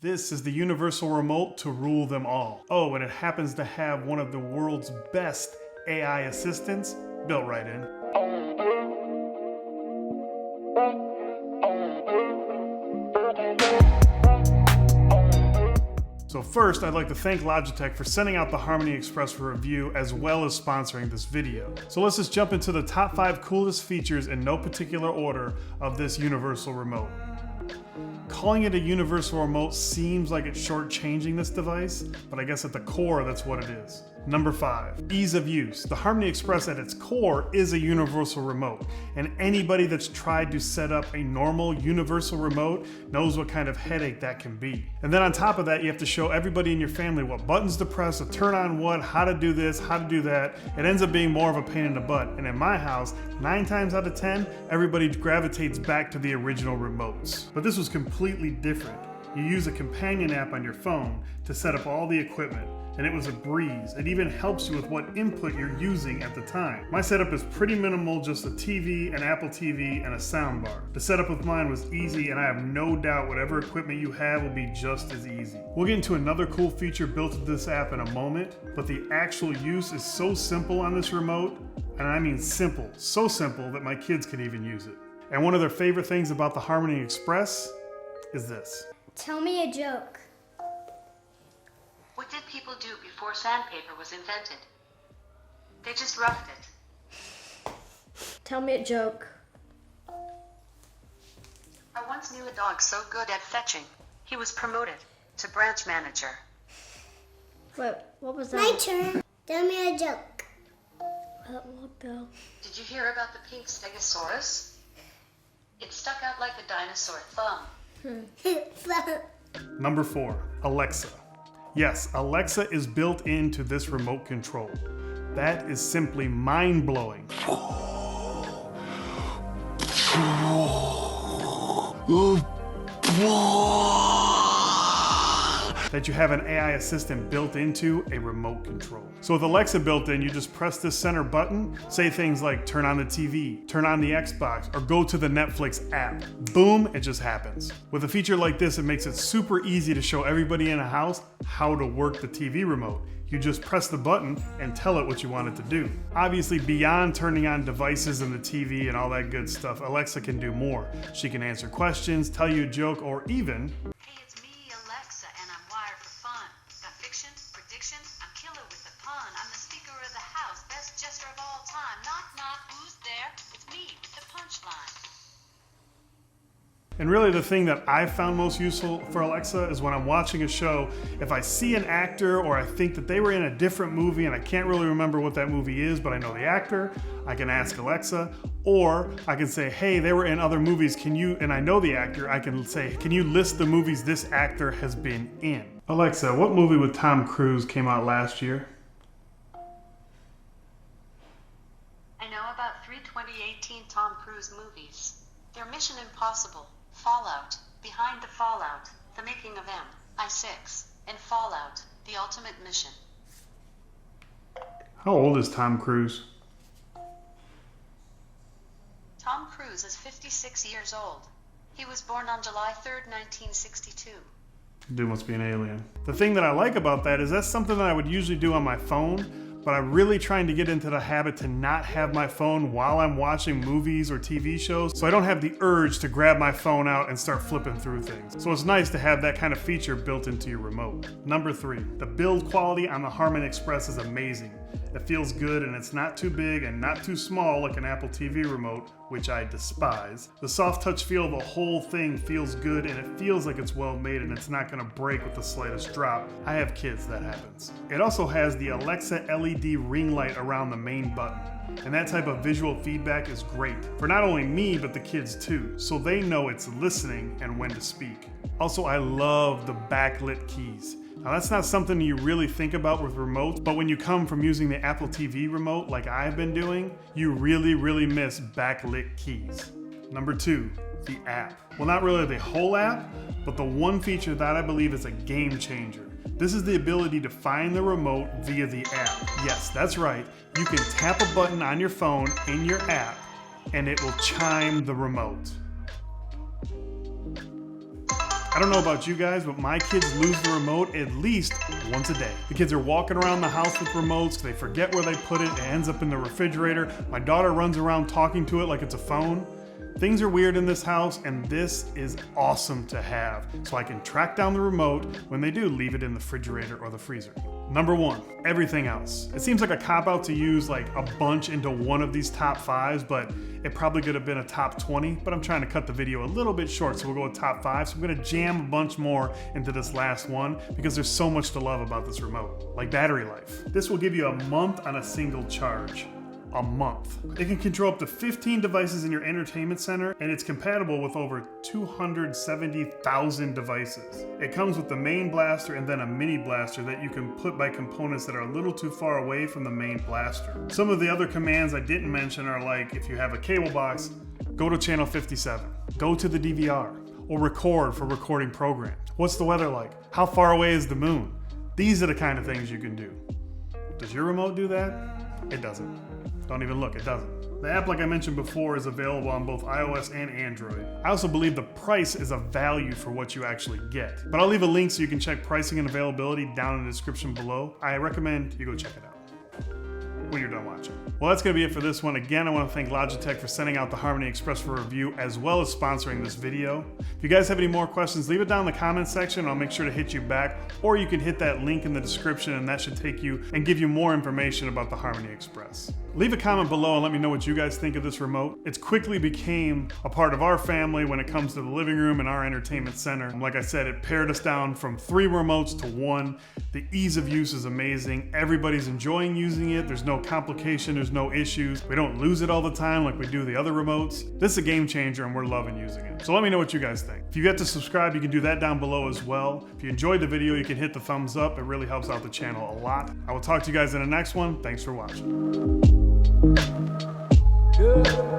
This is the universal remote to rule them all. Oh, and it happens to have one of the world's best AI assistants built right in. So first, I'd like to thank Logitech for sending out the Harmony Express for review as well as sponsoring this video. So let's just jump into the top 5 coolest features in no particular order of this universal remote. Calling it a universal remote seems like it's shortchanging this device, but I guess at the core, that's what it is. Number 5, ease of use. The Harmony Express at its core is a universal remote, and anybody that's tried to set up a normal universal remote knows what kind of headache that can be. And then on top of that, you have to show everybody in your family what buttons to press, to turn on what, how to do this, how to do that. It ends up being more of a pain in the butt. And in my house, 9 times out of 10, everybody gravitates back to the original remotes. But this was completely different. You use a companion app on your phone to set up all the equipment, and it was a breeze. It even helps you with what input you're using at the time. My setup is pretty minimal, just a TV, an Apple TV, and a soundbar. The setup with mine was easy, and I have no doubt whatever equipment you have will be just as easy. We'll get into another cool feature built into this app in a moment, but the actual use is so simple on this remote, and I mean simple, so simple that my kids can even use it. And one of their favorite things about the Harmony Express is this. Tell me a joke. What did people do before sandpaper was invented? They just roughed it. Tell me a joke. I once knew a dog so good at fetching, he was promoted to branch manager. Wait, what was that? My turn. Tell me a joke. What the? Did you hear about the pink stegosaurus? It stuck out like a dinosaur thumb. Number 4, Alexa. Yes, Alexa is built into this remote control. That is simply mind-blowing. That you have an AI assistant built into a remote control. So with Alexa built in, you just press this center button, say things like turn on the TV, turn on the Xbox, or go to the Netflix app. Boom, it just happens. With a feature like this, it makes it super easy to show everybody in a house how to work the TV remote. You just press the button and tell it what you want it to do. Obviously, beyond turning on devices and the TV and all that good stuff, Alexa can do more. She can answer questions, tell you a joke, or even And really the thing that I've found most useful for Alexa is when I'm watching a show, if I see an actor or I think that they were in a different movie and I can't really remember what that movie is, but I know the actor, I can ask Alexa, or I can say, hey, they were in other movies, and I know the actor, I can say, can you list the movies this actor has been in? Alexa, what movie with Tom Cruise came out last year? I know about 3 2018 Tom Cruise movies. They're Mission Impossible, Fallout, Behind the Fallout, The Making of MI6, and Fallout, The Ultimate Mission. How old is Tom Cruise? Tom Cruise is 56 years old. He was born on July 3rd, 1962. Dude must be an alien. The thing that I like about that is that's something that I would usually do on my phone, but I'm really trying to get into the habit to not have my phone while I'm watching movies or TV shows, so I don't have the urge to grab my phone out and start flipping through things. So it's nice to have that kind of feature built into your remote. Number 3, the build quality on the Harmony Express is amazing. It feels good and it's not too big and not too small like an Apple TV remote, which I despise. The soft touch feel of the whole thing feels good and it feels like it's well made and it's not gonna break with the slightest drop. I have kids, that happens. It also has the Alexa LED ring light around the main button. And that type of visual feedback is great for not only me, but the kids too, so they know it's listening and when to speak. Also, I love the backlit keys. Now that's not something you really think about with remotes, but when you come from using the Apple TV remote like I've been doing, you really miss backlit keys. Number 2, the app. Well, not really the whole app, but the one feature that I believe is a game changer. This is the ability to find the remote via the app. Yes, that's right. You can tap a button on your phone in your app and it will chime the remote. I don't know about you guys, but my kids lose the remote at least once a day. The kids are walking around the house with remotes, they forget where they put it, it ends up in the refrigerator. My daughter runs around talking to it like it's a phone. Things are weird in this house, and this is awesome to have, so I can track down the remote when they do leave it in the refrigerator or the freezer. Number 1, everything else. It seems like a cop-out to use like a bunch into one of these top 5s, but it probably could have been a top 20, but I'm trying to cut the video a little bit short, so we'll go with top 5. So I'm gonna jam a bunch more into this last one because there's so much to love about this remote, like battery life. This will give you a month on a single charge. A month. It can control up to 15 devices in your entertainment center, and it's compatible with over 270,000 devices. It comes with the main blaster and then a mini blaster that you can put by components that are a little too far away from the main blaster. Some of the other commands I didn't mention are like, if you have a cable box, go to channel 57, go to the DVR, or record for recording programs. What's the weather like? How far away is the moon? These are the kind of things you can do. Does your remote do that? It doesn't. Don't even look, it doesn't. The app, like I mentioned before, is available on both iOS and Android. I also believe the price is a value for what you actually get. But I'll leave a link so you can check pricing and availability down in the description below. I recommend you go check it out when you're done watching. Well, that's gonna be it for this one. Again, I wanna thank Logitech for sending out the Harmony Express for review, as well as sponsoring this video. If you guys have any more questions, leave it down in the comments section, and I'll make sure to hit you back, or you can hit that link in the description, and that should take you and give you more information about the Harmony Express. Leave a comment below and let me know what you guys think of this remote. It's quickly became a part of our family when it comes to the living room and our entertainment center. Like I said, it pared us down from 3 remotes to 1. The ease of use is amazing. Everybody's enjoying using it. There's no complication, there's no issues. We don't lose it all the time like we do the other remotes. This is a game changer and we're loving using it. So let me know what you guys think. If you get to subscribe, you can do that down below as well. If you enjoyed the video, you can hit the thumbs up. It really helps out the channel a lot. I will talk to you guys in the next one. Thanks for watching. Good.